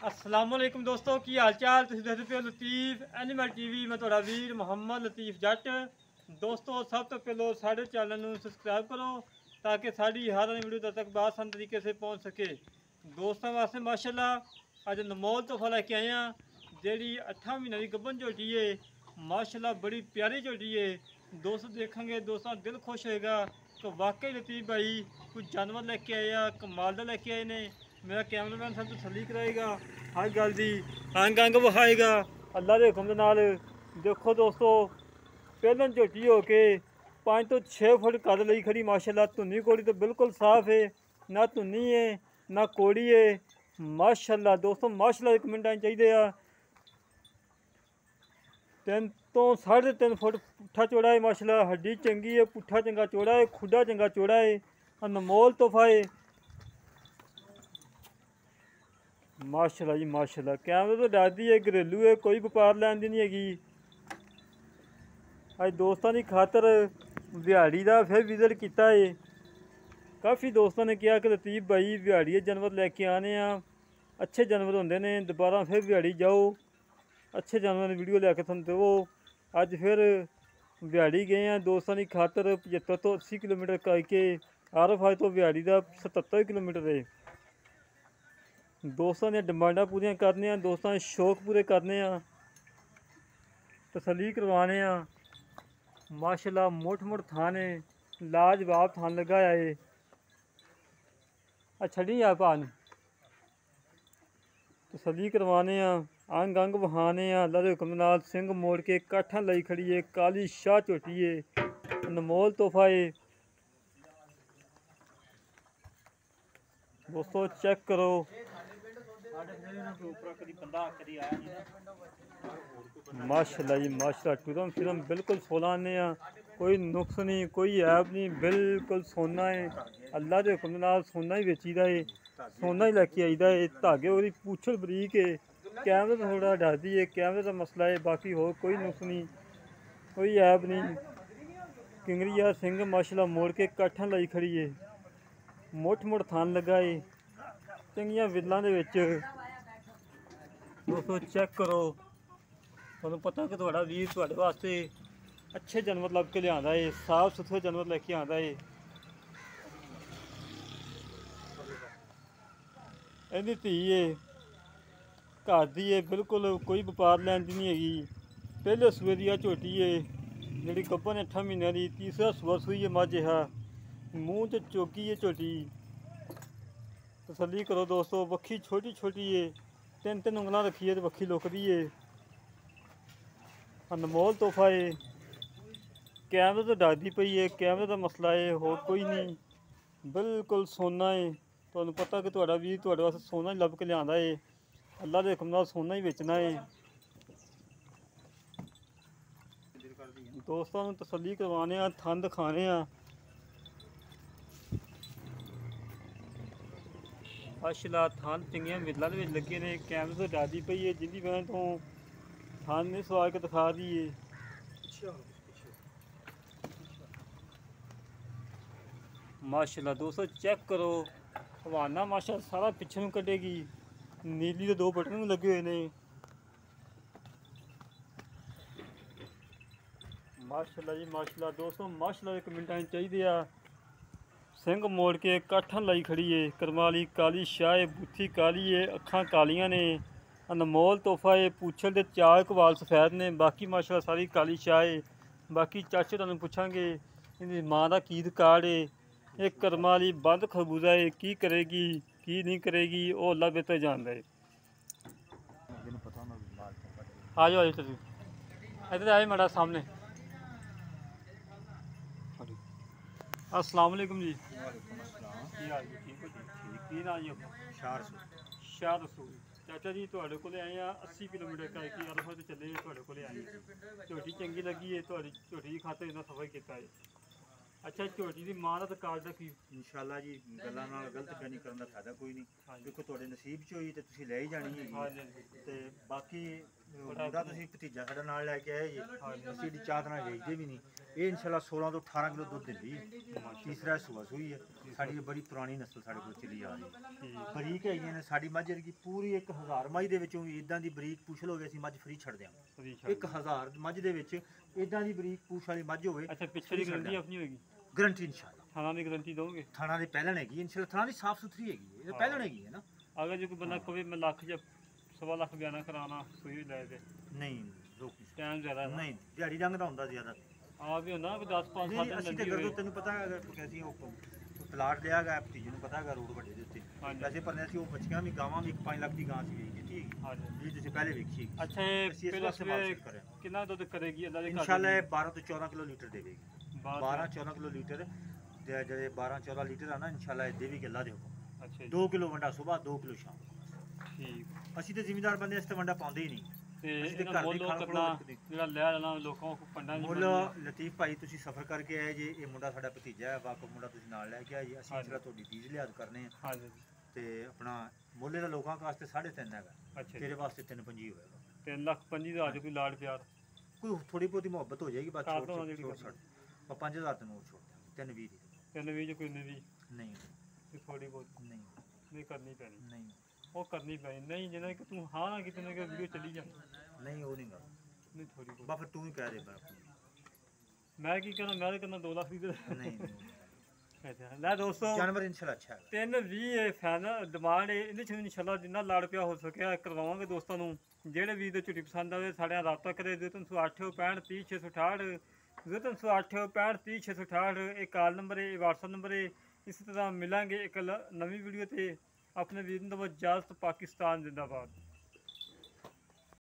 असलामुअलैकुम दोस्तों की हाल चाल तुम देखते पे लतीफ एनिमल टीवी मैं थोड़ा वीर मुहम्मद लतीफ जट दोस्तों सब तो पहलो साढ़े चैनल में सबसक्राइब करो ताकि साड़ी हर वीडियो तक आसान तरीके से पहुँच सके। दोस्तों वास्ते माशाल्लाह अज अनमोल तोहफा लैके आए हैं जी 8 महीने की गब्बन झोटी है। माशाल्लाह बड़ी प्यारी झोटी है। दोस्तों देखेंगे दोस्तों दिल खुश होएगा तो वाकई लतीफ भाई कुछ जानवर लेके आए हैं, कमाल का लेके आए ने। मेरा कैमरामैन सब तसल्ली कराएगा, हर गल की अंग अंग विखाएगा अल्लाह के हुक्म दे नाल। देखो दोस्तों पहलन झोटी हो के 5 तो 6 फुट कद लई खड़ी माशाल्लाह। धुनी कोड़ी तो बिल्कुल साफ है, ना धुनी है ना कोड़ी है। माशाल्लाह दोस्तों माशाल्लाह कमेंट आने चाहिए। 3 तो 3.5 फुट पुट्ठा चौड़ा है माशाल्लाह। हड्डी चंगी है, पुट्ठा चंगा चौड़ा है, खुडा चंगा चौड़ा है। अनमोल तोहफा है माशाल्लाह जी माशाल्लाह। कैमरे तो डरदी है, घरेलू है, कोई व्यापार लैन दी नहीं हैगी। अज दोस्तों की खातर दिहाड़ी का फिर विजिट किया है। काफ़ी दोस्तों ने कहा कि लतीफ भाई दिहाड़ी जानवर लैके आने अच्छे जानवर होंगे ने, दोबारा फिर दिहाड़ी जाओ अच्छे जानवर की वीडियो लैके तुम देवो। अज फिर दिहाड़ी गए हैं दोस्तों की खातर 75 तो 80 किलोमीटर करके RF तो दिहाड़ी का 77 किलोमीटर है। दोस्तों ने डिमांडा पूरी करने, दोस्तों के शौक पूरे करने, तसली करवाने। माशाल्लाह मोट मोट थान है, लाजवाब थान लगाया है। छड़ी आ भान तसली करवाने, अंग अंग बहाने। अल्लाह के हुक्म नाल सिंह मोड़ के काठा लाई खड़ी है, काली शाह झोटी है, अनमोल तोहफा है। दोस्तों चेक करो माशाल्लाह जी माशाल्लाह। टूरम फिरम बिल्कुल सोना आने, कोई नुक्स नहीं, कोई ऐब नहीं, बिल्कुल सोना है। अल्लाह के हुक्म नाल सोना ही बेची दा है, सोना ही लैके आई दा है। धागे और पूछल बरीक है, कैमरे तो थोड़ा डरदी है, कैमरे का मसला है, बाकी हो कोई नुक्स नहीं, कोई ऐब नहीं। किंगरिया सिंह माशाल्लाह मोड़ के काठा लाई खड़ी है, मुठ मुठ थान लगा है, चंगिया विल्लां दे विच। दोस्तों चेक करो, तुहानूं पता कि तुहाडा वीर तुहाडे वास्ते अच्छे जानवर लभ के लिया है, साफ सुथरे जानवर लैके आंदा है। इहदी धी है घर दी है, बिल्कुल कोई व्यापार लैन दी नहीं हैगी। पहले सूए दी झोटी है जी गब्बन 8 महीनों की, तीसरा सूआ सूई है मझ है, मूँह च चौकी है झोटी। तसली करो दोस्तों, वक्खी छोटी छोटी है, 3 उंगलां रखी है तो वक्खी लुकदी है। अनमोल तोहफा है, कैमरे तो डरदी पई है, कैमरे का मसला है, हो कोई नहीं, बिल्कुल सोना है। तुहानूं पता कि तुहाडा वीर तुहाडे वास्ते सोना ही लभ के लिया है। अल्लाह के हुक्म नाल सोना ही बेचना है। दोस्तों तसली करवाने, थन दिखाने। माशाल्लाह थान चंगिया मिल्लां दे विच लगे ने, कैमरे तो डरदी पई है, जिंदी वजह तो थान ने सवा के दिखा दी है। माशाल्लाह दोस्तों चेक करो, हवाना माशाल्लाह सारा पिछे नूं कड्डेगी, नीली के 2 बटन भी लगे हुए ने। माशाल्लाह जी माशाल्लाह। दोस्तों माशाल्लाह कमेंट आने चाहिए। सिंह मोड़ के काठा लाई खड़ी है, करमाली काली शाह है, बुथी काली है, अखां कालियां ने। अनमोल तोहफा है, पूछल दे 4 कवाल सफैद ने, बाकी माशाल्लाह सारी काली शाह है। बाकी चाचे तुहानूं पुछांगे इहदी मां दा की रिकार्ड है। एक कर्मा वाली बंद खरबूजा है, की करेगी की नहीं करेगी वो अल्लाह बेहतर जानता है। आ जाओ इधर आए माड़ा सामने। अस्सलाम वालेकुम जी। की नाम जी अपना? शाह रसूल। चाचा जी तुहाडे कोले आए हैं 80 किलोमीटर का कि RF ते चले तुहाडे कोले आए हैं। झोटी चंगी लगी है, तुहाडी झोटी की खातर इन्ना सफर किया है। अच्छा झोटी की मां का रिकार्ड की इंशाअल्लाह जी गल्लां नाल गलत फहमी करन दा फायदा कोई नहीं। देखो तुहाडे नसीब च होई ते तुसीं ले ही जानी है ते बाकी ਮੁੰਡਾ ਤੁਸੀਂ ਭਤੀਜਾ ਸਾਡਾ ਨਾਲ ਲੈ ਕੇ ਆਏ ਜੀ ਅਸੀਂ ਦੀ ਚਾਹਤ ਨਾਲ ਵੇਚਦੇ ਵੀ ਨਹੀਂ ਇਹ ਇਨਸ਼ਾਅੱਲਾ 16 ਤੋਂ 18 ਕਿਲੋ ਦੁੱਧ ਦਿੰਦੀ ਹੈ ਤੀਸਰਾ ਸੂਆ ਸੂਈ ਹੈ ਸਾਡੀ ਇਹ ਬੜੀ ਪੁਰਾਣੀ ਨਸਲ ਸਾਡੇ ਕੋਲ ਚੱਲੀ ਆ ਰਹੀ ਬਰੀਕ ਹੈਗੀਆਂ ਨੇ ਸਾਡੀ ਮੱਝ ਦੀ ਪੂਰੀ 1000 ਮੱਝ ਦੇ ਵਿੱਚੋਂ ਵੀ ਇਦਾਂ ਦੀ ਬਰੀਕ ਪੂਛ ਲੋਗੇ ਅਸੀਂ ਮੱਝ ਫਰੀ ਛੱਡ ਦਿਆਂਗੇ 1000 ਮੱਝ ਦੇ ਵਿੱਚ ਇਦਾਂ ਦੀ ਬਰੀਕ ਪੂਛ ਵਾਲੀ ਮੱਝ ਹੋਵੇ ਅੱਛਾ ਪਿੱਛੇ ਦੀ ਗਰੰਟੀ ਆਪਣੀ ਹੋਏਗੀ ਗਰੰਟੀ ਇਨਸ਼ਾਅੱਲਾ ਥਾਣਾ ਦੀ ਗਰੰਟੀ ਦੋਗੇ ਥਾਣਾ ਦੀ ਪਹਿਲਣ ਹੈਗੀ ਇਨਸ਼ਾਅੱਲਾ ਥਾਣਾ ਦੀ ਸਾਫ ਸੁਥਰੀ ਹੈਗੀ ਇਹ ਪਹਿਲਣ ਹੈਗੀ ਹੈ ਨਾ ਅਗਰ ਜੇ ਕੋਈ ਬੰਦਾ ਕਵੇ ਮੈਂ ਲੱਖ ਜਾਂ 1.25 ਲੱਖ ਬਿਆਨਾ ਕਰਾਣਾ ਸੂਈ ਲੈ ਦੇ ਨਹੀਂ ਰੋਕ ਟਾਈਮ ਜ਼ਿਆਦਾ ਨਾ ਨਹੀਂ ਦਿਹਾੜੀ ਰੰਗ ਦਾ ਹੁੰਦਾ ਜ਼ਿਆਦਾ ਆ ਵੀ ਹੁੰਦਾ ਕਿ 10 5 7 ਦਿਨ ਅਸੀਂ ਤੇ ਕਰਦੋ ਤੈਨੂੰ ਪਤਾ ਹੈਗਾ ਕਿ ਅਸੀਂ ਉਹ ਪਲਾਟ ਲਿਆ ਗਿਆ ਭਤੀਜੇ ਨੂੰ ਪਤਾ ਹੈਗਾ ਰੋਡ ਵੱਡੇ ਦੇ ਉੱਤੇ ਪੈਸੇ ਭਰਨੇ ਸੀ ਉਹ ਬੱਚੀਆਂ ਵੀ ਗਾਵਾਂ ਵੀ 5 ਲੱਖ ਦੀ ਗਾਂ ਸੀ ਵੇਚੀ ਠੀਕ ਹਾਂਜੀ ਜੀ ਤੁਸੀਂ ਪਹਿਲੇ ਵੇਖੀ ਅੱਛਾ ਇਹ ਪਹਿਲਾਂ ਸਵੇਰੇ ਕਿੰਨਾ ਦੁੱਧ ਕਰੇਗੀ ਅੱਲਾ ਦੇ ਘਰ ਇਨਸ਼ਾਅੱਲਾ 12 ਤੋਂ 14 ਕਿਲੋ ਲੀਟਰ ਦੇਵੇਗੀ 12 14 ਕਿਲੋ ਲੀਟਰ ਤੇ ਜਿਹੜੇ 12 14 ਲੀਟਰ ਆ ਨਾ ਇਨਸ਼ਾਅੱਲਾ ਇਹ ਦੇਵੇਗੀ ਅੱਲਾ ਦੇ ਹੁਕਮ ਅੱਛਾ 2 ਕਿਲੋ ਵੰਡਾ ਸਵੇਰ 2 ਕਿਲੋ ਸ਼ਾਮ ਠੀਕ ਅਸੀਂ ਤੇ ਜ਼ਿਮੀਂਦਾਰ ਬੰਦੇ ਇਸ ਤੇ ਵੰਡਾ ਪਾਉਂਦੇ ਹੀ ਨਹੀਂ ਤੇ ਅਸੀਂ ਤੇ ਇਹਦਾ ਘਰ ਦੀ ਮੁੱਲ ਖਾਣ ਕਰਨਾ ਖੋਲ ਜਿਹੜਾ ਲੈ ਲੈਣਾ ਲੋਕਾਂ ਕੋ ਪੰਡਾਂ ਦੀ ਮੁੱਲ ਲਤੀਫ ਭਾਈ ਤੁਸੀਂ ਸਫ਼ਰ ਕਰਕੇ ਆਏ ਜੇ ਇਹ ਮੁੰਡਾ ਸਾਡਾ ਭਤੀਜਾ ਹੈ ਵਾਕਫ ਮੁੰਡਾ ਤੁਸੀਂ ਨਾਲ ਲੈ ਕੇ ਆਏ ਜੀ ਅਸੀਂ ਜਿਹੜਾ ਤੁਹਾਡੀ ਫੀਸ ਲਿਆਦ ਕਰਨੇ ਆ ਹਾਂਜੀ ਤੇ ਆਪਣਾ ਮੁੱਲ ਦਾ ਲੋਕਾਂ ਵਾਸਤੇ 3.5 ਹੈਗਾ ਅੱਛਾ ਤੇਰੇ ਵਾਸਤੇ 3.5 ਹੋਏਗਾ 3 ਲੱਖ 25 ਦਾ ਅੱਜ ਕੋਈ ਲਾਡ ਪਿਆਰ ਕੋਈ ਥੋੜੀ ਬਹੁਤੀ ਮੁਹੱਬਤ ਹੋ ਜਾਏਗੀ ਬਾਅਦ ਕਰ ਦਵਾਂ ਛੋੜ ਜਿਹੜੀ ਛੋੜ 5000 ਤੇ ਨੋਟ ਛੋੜ ਦਿਆਂਗੇ 320 ਦੀ 3 ਚ ਕੋਈ ਨਹੀਂ ਨਹੀਂ ਥੋੜੀ ਬਹੁਤ ਨਹੀਂ ਨਹੀਂ ਕਰਨੀ ਪੈਣੀ ਨਹੀਂ ਉਹ ਕਰਨੀ ਪੈਣੀ ਨਹੀਂ ਜਿਹਨਾਂ ਕਿ ਤੂੰ ਹਾਂ ਨਾ ਕਿਤੇ ਨਾ ਕਿ ਵੀਡੀਓ ਚੱਲੀ ਜਾ ਨਹੀਂ ਉਹ ਨਹੀਂ ਗਾ ਨਹੀਂ ਥੋੜੀ ਬਹੁਤ ਬਾ ਫਿਰ ਤੂੰ ਹੀ ਕਹਿ ਦੇ ਬਾ ਮੈਂ ਕੀ ਕਰਨਾ ਮੈਂ ਤਾਂ ਕਰਨਾ 2 ਲੱਖ ਦੀ ਤੇ ਨਹੀਂ ਅੱਛਾ ਲੈ ਦੋਸਤੋ ਜਾਨਵਰ ਇਨਸ਼ਾਅੱਲਾ ਅੱਛਾ ਹੈ 320 ਫਾਈਨਲ ਡਿਮਾਂਡ ਇਹਦੇ ਚ ਇਨਸ਼ਾਅੱਲਾ ਜਿੰਨਾ ਲਾੜ ਪਿਆ ਹੋ ਸਕਿਆ ਕਰਵਾਵਾਂਗੇ ਦੋਸਤਾਂ ਨੂੰ ਜਿਹੜੇ ਵੀਰ ਦੇ ਝੁੱਟੀ ਪਸੰਦ ਆਵੇ ਸਾਡੇ ਨਾਲ ਰਾਬਤਾ ਕਰੇ 0308 65 30 668 0308 65 30 668 ਇਹ ਕਾਲ ਨੰਬਰ ਹੈ ਇਹ WhatsApp ਨੰਬਰ ਹੈ ਇਸੇ ਤਰ੍ਹਾਂ ਮਿਲਾਂਗੇ ਇੱਕ ਨਵੀਂ ਵੀਡੀਓ ਤੇ ਆਪਣੇ ਵੀਰ ਨੂੰ ਇਜਾਜ਼ਤ ਪਾਕਿਸਤਾਨ ਜ਼ਿੰਦਾਬਾਦ।